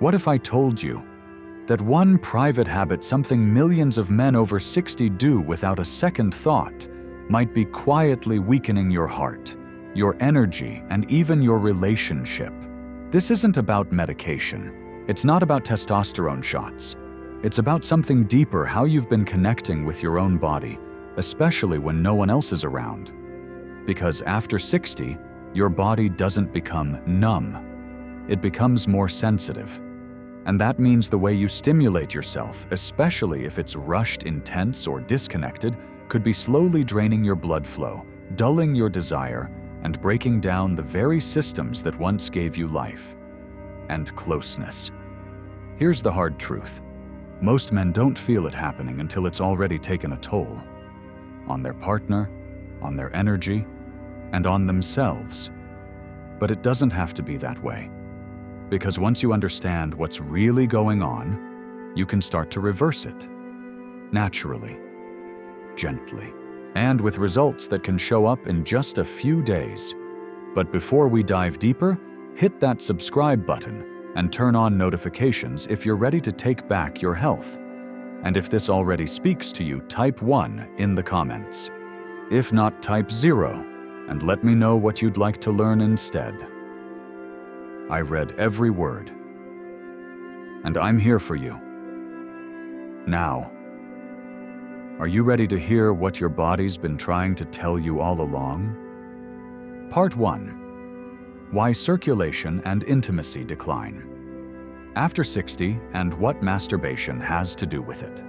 What if I told you that one private habit, something millions of men over 60 do without a second thought, might be quietly weakening your heart, your energy, and even your relationship? This isn't about medication. It's not about testosterone shots. It's about something deeper: how you've been connecting with your own body, especially when no one else is around. Because after 60, your body doesn't become numb. It becomes more sensitive. And that means the way you stimulate yourself, especially if it's rushed, intense, or disconnected, could be slowly draining your blood flow, dulling your desire, and breaking down the very systems that once gave you life and closeness. Here's the hard truth. Most men don't feel it happening until it's already taken a toll on their partner, on their energy, and on themselves. But it doesn't have to be that way. Because once you understand what's really going on, you can start to reverse it. Naturally, gently, and with results that can show up in just a few days. But before we dive deeper, hit that subscribe button and turn on notifications if you're ready to take back your health. And if this already speaks to you, type 1 in the comments. If not, type 0 and let me know what you'd like to learn instead. I read every word, and I'm here for you. Now, are you ready to hear what your body's been trying to tell you all along? Part 1. Why circulation and intimacy decline. After 60, and what masturbation has to do with it.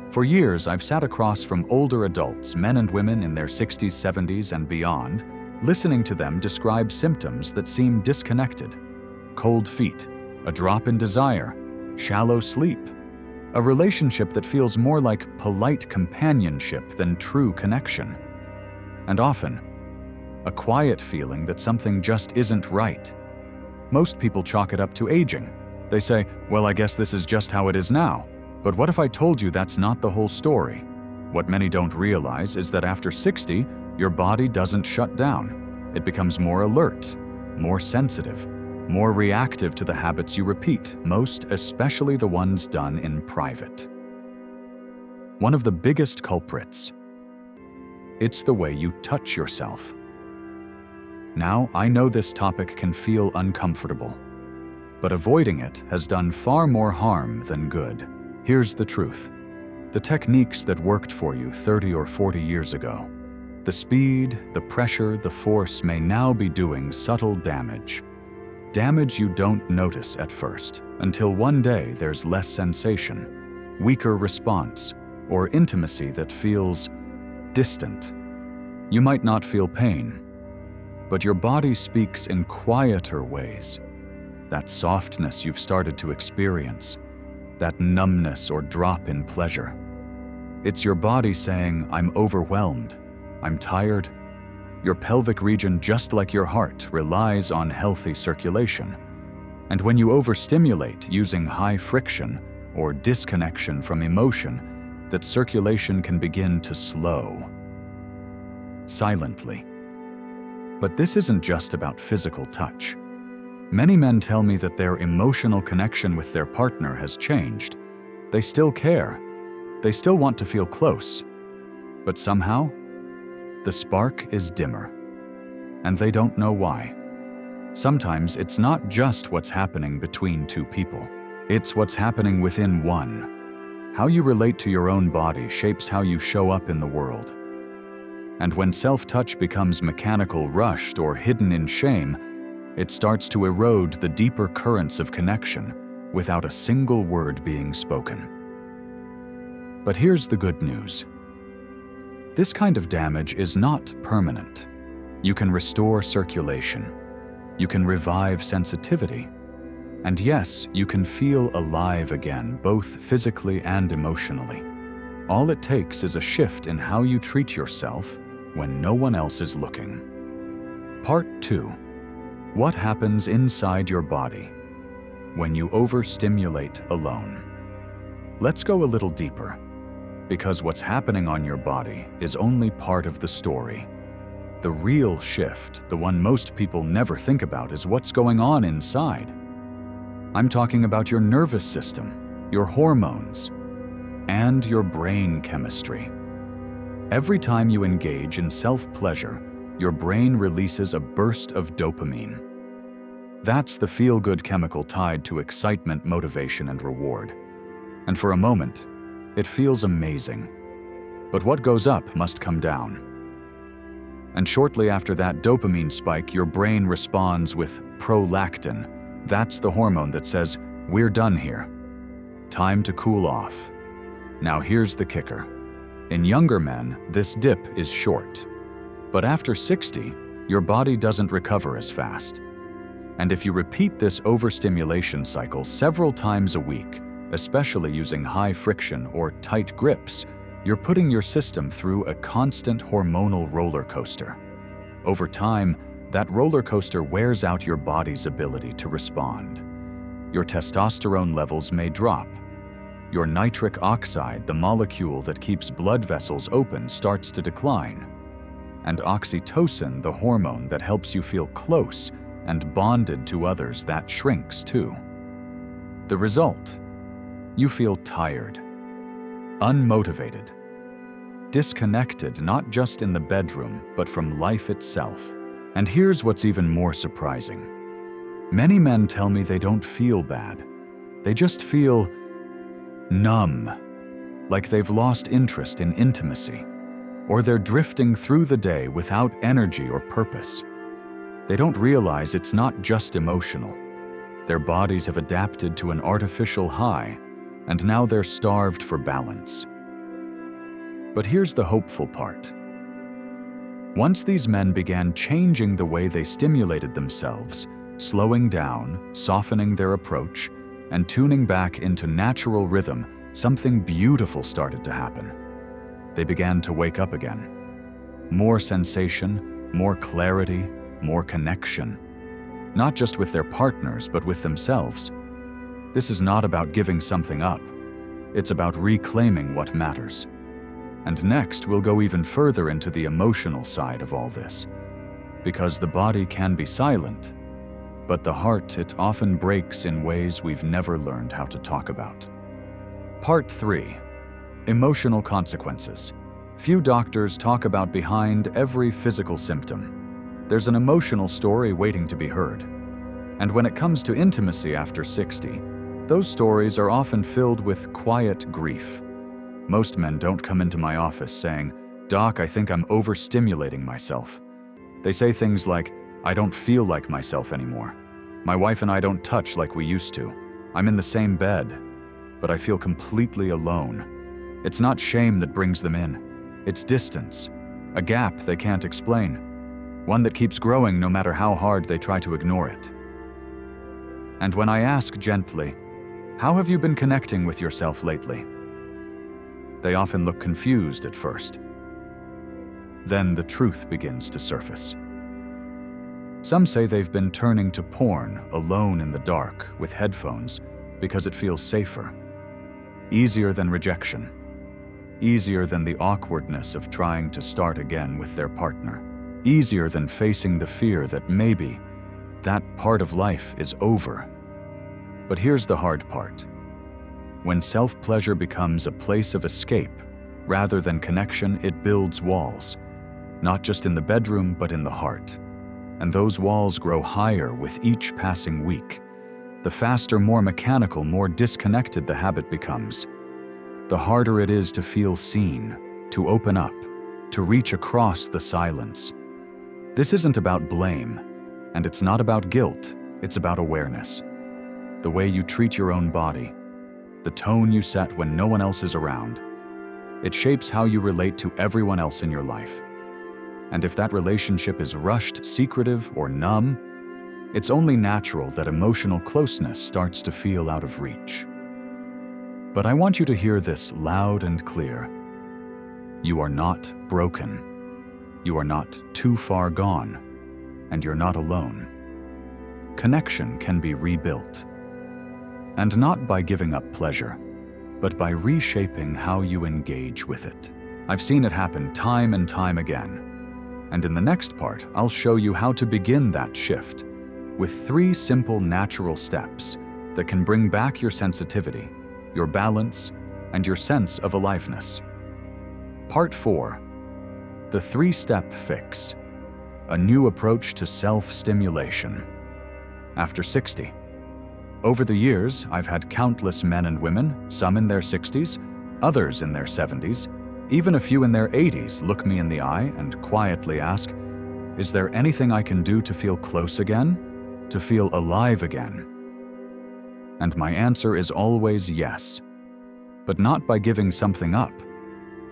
For years, I've sat across from older adults, men and women in their 60s, 70s, and beyond, listening to them describe symptoms that seem disconnected. Cold feet, a drop in desire, shallow sleep, a relationship that feels more like polite companionship than true connection. And often, a quiet feeling that something just isn't right. Most people chalk it up to aging. They say, well, I guess this is just how it is now. But what if I told you that's not the whole story? What many don't realize is that after 60, your body doesn't shut down. It becomes more alert, more sensitive, more reactive to the habits you repeat, most especially the ones done in private. One of the biggest culprits. It's the way you touch yourself. Now, I know this topic can feel uncomfortable, but avoiding it has done far more harm than good. Here's the truth. The techniques that worked for you 30 or 40 years ago, the speed, the pressure, the force may now be doing subtle damage. Damage you don't notice at first, until one day there's less sensation, weaker response, or intimacy that feels distant. You might not feel pain, but your body speaks in quieter ways. That softness you've started to experience, that numbness or drop in pleasure. It's your body saying, I'm overwhelmed, I'm tired. Your pelvic region, just like your heart, relies on healthy circulation. And when you overstimulate using high friction or disconnection from emotion, that circulation can begin to slow. Silently. But this isn't just about physical touch. Many men tell me that their emotional connection with their partner has changed. They still care. They still want to feel close. But somehow, the spark is dimmer. And they don't know why. Sometimes it's not just what's happening between two people. It's what's happening within one. How you relate to your own body shapes how you show up in the world. And when self-touch becomes mechanical, rushed, or hidden in shame, it starts to erode the deeper currents of connection without a single word being spoken. But here's the good news. This kind of damage is not permanent. You can restore circulation. You can revive sensitivity. And yes, you can feel alive again, both physically and emotionally. All it takes is a shift in how you treat yourself when no one else is looking. Part 2. What happens inside your body when you overstimulate alone? Let's go a little deeper, because what's happening on your body is only part of the story. The real shift, the one most people never think about, is what's going on inside. I'm talking about your nervous system, your hormones, and your brain chemistry. Every time you engage in self-pleasure, your brain releases a burst of dopamine. That's the feel-good chemical tied to excitement, motivation, and reward. And for a moment, it feels amazing. But what goes up must come down. And shortly after that dopamine spike, your brain responds with prolactin. That's the hormone that says, "We're done here. Time to cool off." Now here's the kicker. In younger men, this dip is short. But after 60, your body doesn't recover as fast. And if you repeat this overstimulation cycle several times a week, especially using high friction or tight grips, you're putting your system through a constant hormonal roller coaster. Over time, that roller coaster wears out your body's ability to respond. Your testosterone levels may drop. Your nitric oxide, the molecule that keeps blood vessels open, starts to decline. And oxytocin, the hormone that helps you feel close and bonded to others, that shrinks too. The result? You feel tired, unmotivated, disconnected, not just in the bedroom, but from life itself. And here's what's even more surprising. Many men tell me they don't feel bad. They just feel numb, like they've lost interest in intimacy, or they're drifting through the day without energy or purpose. They don't realize it's not just emotional. Their bodies have adapted to an artificial high, and now they're starved for balance. But here's the hopeful part. Once these men began changing the way they stimulated themselves, slowing down, softening their approach, and tuning back into natural rhythm, something beautiful started to happen. They began to wake up again. More sensation, more clarity, more connection. Not just with their partners, but with themselves. This is not about giving something up. It's about reclaiming what matters. And next, we'll go even further into the emotional side of all this. Because the body can be silent, but the heart, it often breaks in ways we've never learned how to talk about. Part 3. Emotional consequences. Few doctors talk about behind every physical symptom. There's an emotional story waiting to be heard. And when it comes to intimacy after 60, those stories are often filled with quiet grief. Most men don't come into my office saying, "Doc, I think I'm overstimulating myself." They say things like, "I don't feel like myself anymore. My wife and I don't touch like we used to. I'm in the same bed, but I feel completely alone." It's not shame that brings them in. It's distance, a gap they can't explain, one that keeps growing no matter how hard they try to ignore it. And when I ask gently, "How have you been connecting with yourself lately?" they often look confused at first. Then the truth begins to surface. Some say they've been turning to porn alone in the dark with headphones because it feels safer. Easier than rejection. Easier than the awkwardness of trying to start again with their partner. Easier than facing the fear that maybe that part of life is over. But here's the hard part. When self-pleasure becomes a place of escape, rather than connection, it builds walls. Not just in the bedroom, but in the heart. And those walls grow higher with each passing week. The faster, more mechanical, more disconnected the habit becomes, the harder it is to feel seen, to open up, to reach across the silence. This isn't about blame, and it's not about guilt, it's about awareness. The way you treat your own body, the tone you set when no one else is around. It shapes how you relate to everyone else in your life. And if that relationship is rushed, secretive, or numb, it's only natural that emotional closeness starts to feel out of reach. But I want you to hear this loud and clear. You are not broken. You are not too far gone. And you're not alone. Connection can be rebuilt. And not by giving up pleasure, but by reshaping how you engage with it. I've seen it happen time and time again. And in the next part, I'll show you how to begin that shift with 3 simple natural steps that can bring back your sensitivity, your balance, and your sense of aliveness. Part 4. The 3-step fix. A new approach to self-stimulation. After 60. Over the years, I've had countless men and women, some in their 60s, others in their 70s, even a few in their 80s, look me in the eye and quietly ask, "Is there anything I can do to feel close again? To feel alive again?" And my answer is always yes. But not by giving something up,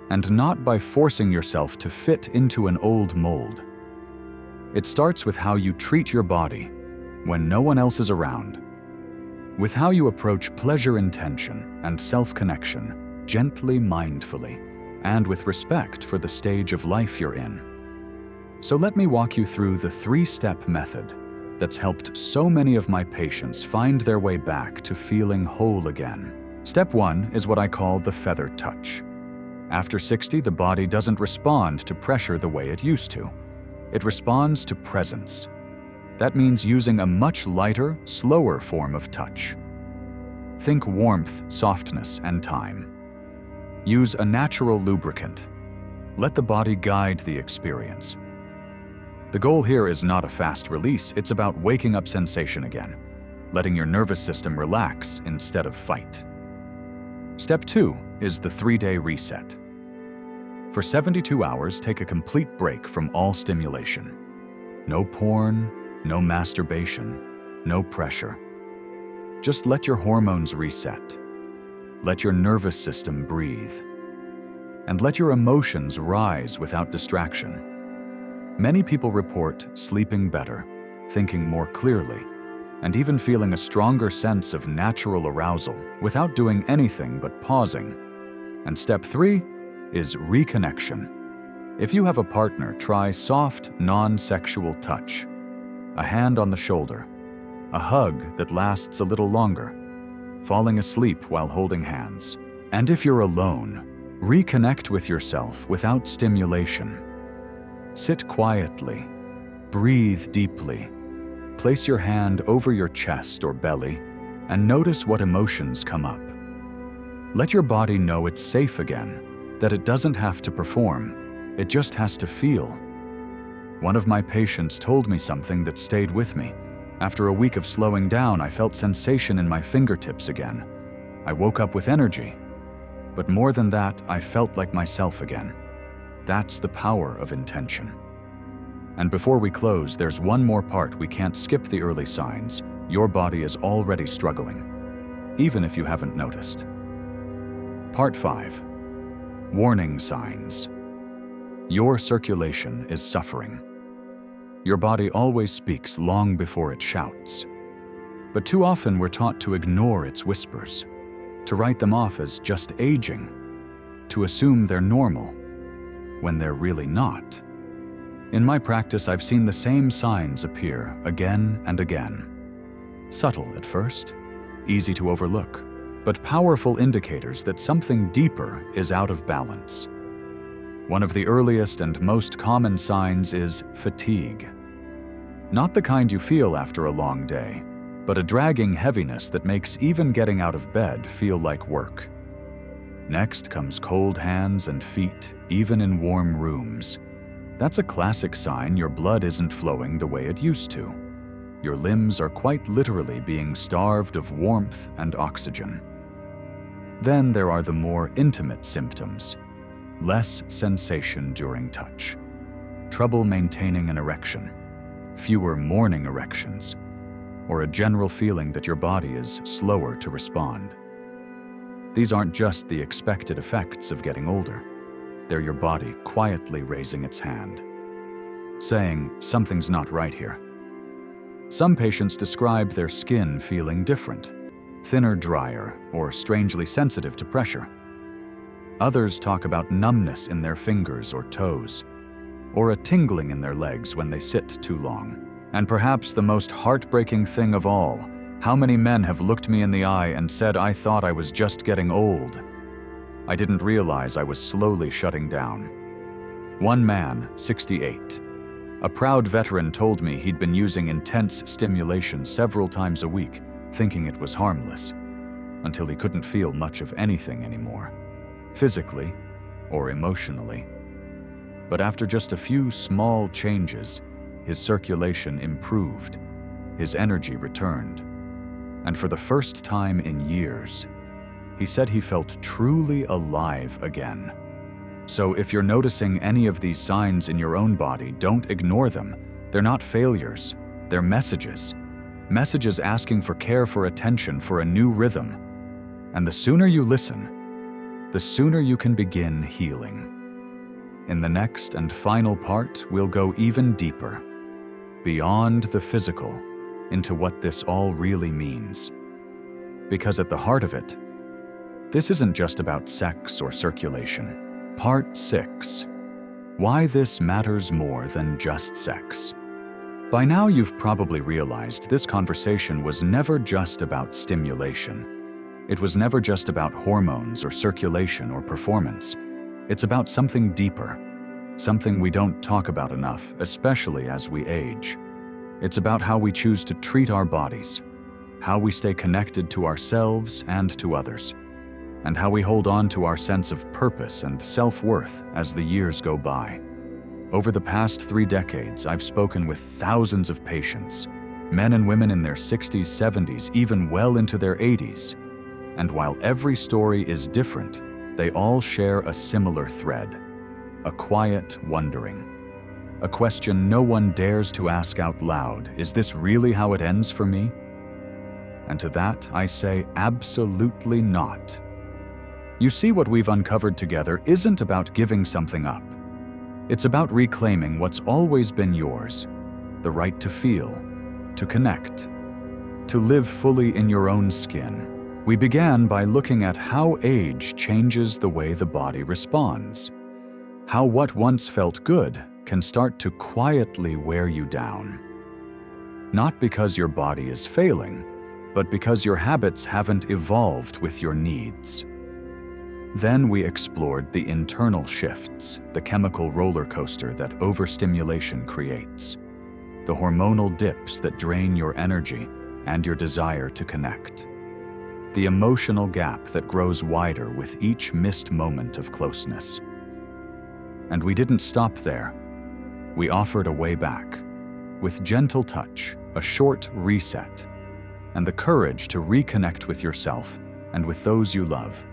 and not by forcing yourself to fit into an old mold. It starts with how you treat your body when no one else is around, with how you approach pleasure intention and self-connection, gently, mindfully, and with respect for the stage of life you're in. So let me walk you through the 3-step method that's helped so many of my patients find their way back to feeling whole again. Step 1 is what I call the feather touch. After 60, the body doesn't respond to pressure the way it used to. It responds to presence. That means using a much lighter, slower form of touch. Think warmth, softness, and time. Use a natural lubricant. Let the body guide the experience. The goal here is not a fast release, it's about waking up sensation again, letting your nervous system relax instead of fight. Step 2 is the 3-day reset. For 72 hours, take a complete break from all stimulation. No porn, no masturbation, no pressure. Just let your hormones reset. Let your nervous system breathe. And let your emotions rise without distraction. Many people report sleeping better, thinking more clearly, and even feeling a stronger sense of natural arousal without doing anything but pausing. And step 3 is reconnection. If you have a partner, try soft, non-sexual touch. A hand on the shoulder, a hug that lasts a little longer, falling asleep while holding hands. And if you're alone, reconnect with yourself without stimulation. Sit quietly, breathe deeply, place your hand over your chest or belly, and notice what emotions come up. Let your body know it's safe again, that it doesn't have to perform, it just has to feel. One of my patients told me something that stayed with me. After a week of slowing down, I felt sensation in my fingertips again. I woke up with energy. But more than that, I felt like myself again. That's the power of intention. And before we close, there's one more part we can't skip: the early signs. Your body is already struggling, even if you haven't noticed. Part 5. Warning signs. Your circulation is suffering. Your body always speaks long before it shouts. But too often we're taught to ignore its whispers, to write them off as just aging, to assume they're normal, when they're really not. In my practice, I've seen the same signs appear again and again. Subtle at first, easy to overlook, but powerful indicators that something deeper is out of balance. One of the earliest and most common signs is fatigue. Not the kind you feel after a long day, but a dragging heaviness that makes even getting out of bed feel like work. Next comes cold hands and feet, even in warm rooms. That's a classic sign your blood isn't flowing the way it used to. Your limbs are quite literally being starved of warmth and oxygen. Then there are the more intimate symptoms. Less sensation during touch, trouble maintaining an erection, fewer morning erections, or a general feeling that your body is slower to respond. These aren't just the expected effects of getting older. They're your body quietly raising its hand, saying something's not right here. Some patients describe their skin feeling different, thinner, drier, or strangely sensitive to pressure. Others talk about numbness in their fingers or toes, or a tingling in their legs when they sit too long. And perhaps the most heartbreaking thing of all, how many men have looked me in the eye and said, "I thought I was just getting old. I didn't realize I was slowly shutting down." One man, 68, a proud veteran, told me he'd been using intense stimulation several times a week, thinking it was harmless, until he couldn't feel much of anything anymore, physically or emotionally. But after just a few small changes, his circulation improved, his energy returned, and for the first time in years, he said he felt truly alive again. So if you're noticing any of these signs in your own body, don't ignore them. They're not failures, they're messages. Messages asking for care, for attention, for a new rhythm. And the sooner you listen, the sooner you can begin healing. In the next and final part, we'll go even deeper, beyond the physical, into what this all really means. Because at the heart of it, this isn't just about sex or circulation. Part 6. Why this matters more than just sex. By now you've probably realized this conversation was never just about stimulation. It was never just about hormones or circulation or performance. It's about something deeper, something we don't talk about enough, especially as we age. It's about how we choose to treat our bodies, how we stay connected to ourselves and to others, and how we hold on to our sense of purpose and self-worth as the years go by. Over the past 3 decades, I've spoken with thousands of patients, men and women in their 60s, 70s, even well into their 80s. And while every story is different, they all share a similar thread, a quiet wondering. A question no one dares to ask out loud: is this really how it ends for me? And to that, I say absolutely not. You see, what we've uncovered together isn't about giving something up. It's about reclaiming what's always been yours, the right to feel, to connect, to live fully in your own skin. We began by looking at how age changes the way the body responds, how what once felt good can start to quietly wear you down. Not because your body is failing, but because your habits haven't evolved with your needs. Then we explored the internal shifts, the chemical roller coaster that overstimulation creates, the hormonal dips that drain your energy and your desire to connect, the emotional gap that grows wider with each missed moment of closeness. And we didn't stop there. We offered a way back, with gentle touch, a short reset, and the courage to reconnect with yourself and with those you love.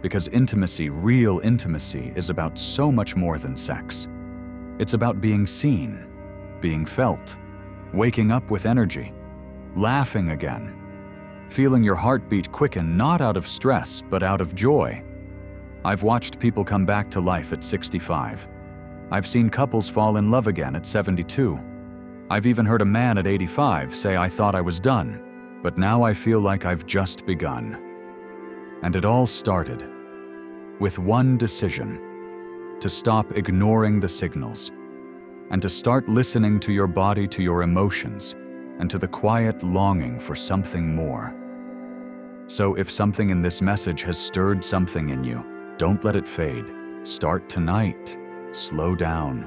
Because intimacy, real intimacy, is about so much more than sex. It's about being seen, being felt, waking up with energy, laughing again, feeling your heartbeat quicken not out of stress but out of joy. I've watched people come back to life at 65. I've seen couples fall in love again at 72. I've even heard a man at 85 say, "I thought I was done, but now I feel like I've just begun." And it all started with one decision: to stop ignoring the signals and to start listening to your body, to your emotions, and to the quiet longing for something more. So if something in this message has stirred something in you, don't let it fade. Start tonight. Slow down.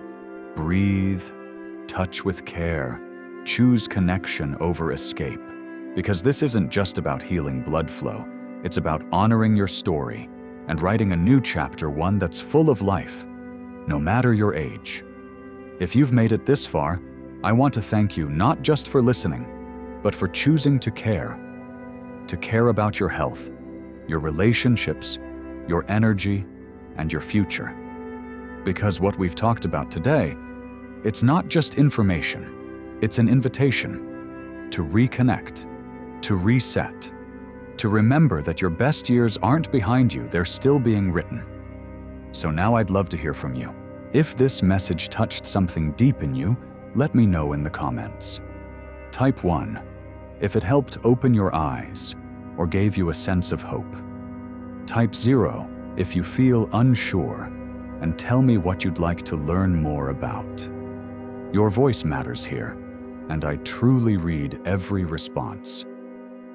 Breathe. Touch with care. Choose connection over escape. Because this isn't just about healing blood flow. It's about honoring your story and writing a new chapter, one that's full of life, no matter your age. If you've made it this far, I want to thank you not just for listening, but for choosing to care about your health, your relationships, your energy, and your future. Because what we've talked about today, it's not just information, it's an invitation to reconnect, to reset, to remember that your best years aren't behind you, they're still being written. So now I'd love to hear from you. If this message touched something deep in you, let me know in the comments. Type 1 if it helped open your eyes or gave you a sense of hope. Type 0 if you feel unsure, and tell me what you'd like to learn more about. Your voice matters here, and I truly read every response.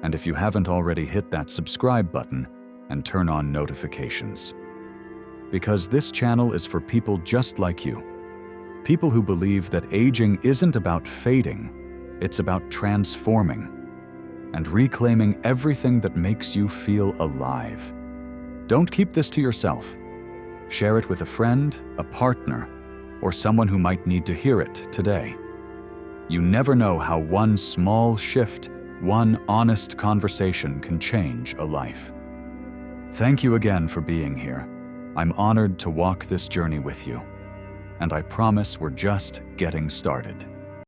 And if you haven't already, hit that subscribe button and turn on notifications. Because this channel is for people just like you. People who believe that aging isn't about fading, it's about transforming. and reclaiming everything that makes you feel alive. Don't keep this to yourself. Share it with a friend, a partner, or someone who might need to hear it today. You never know how one small shift, one honest conversation can change a life. Thank you again for being here. I'm honored to walk this journey with you, and I promise we're just getting started.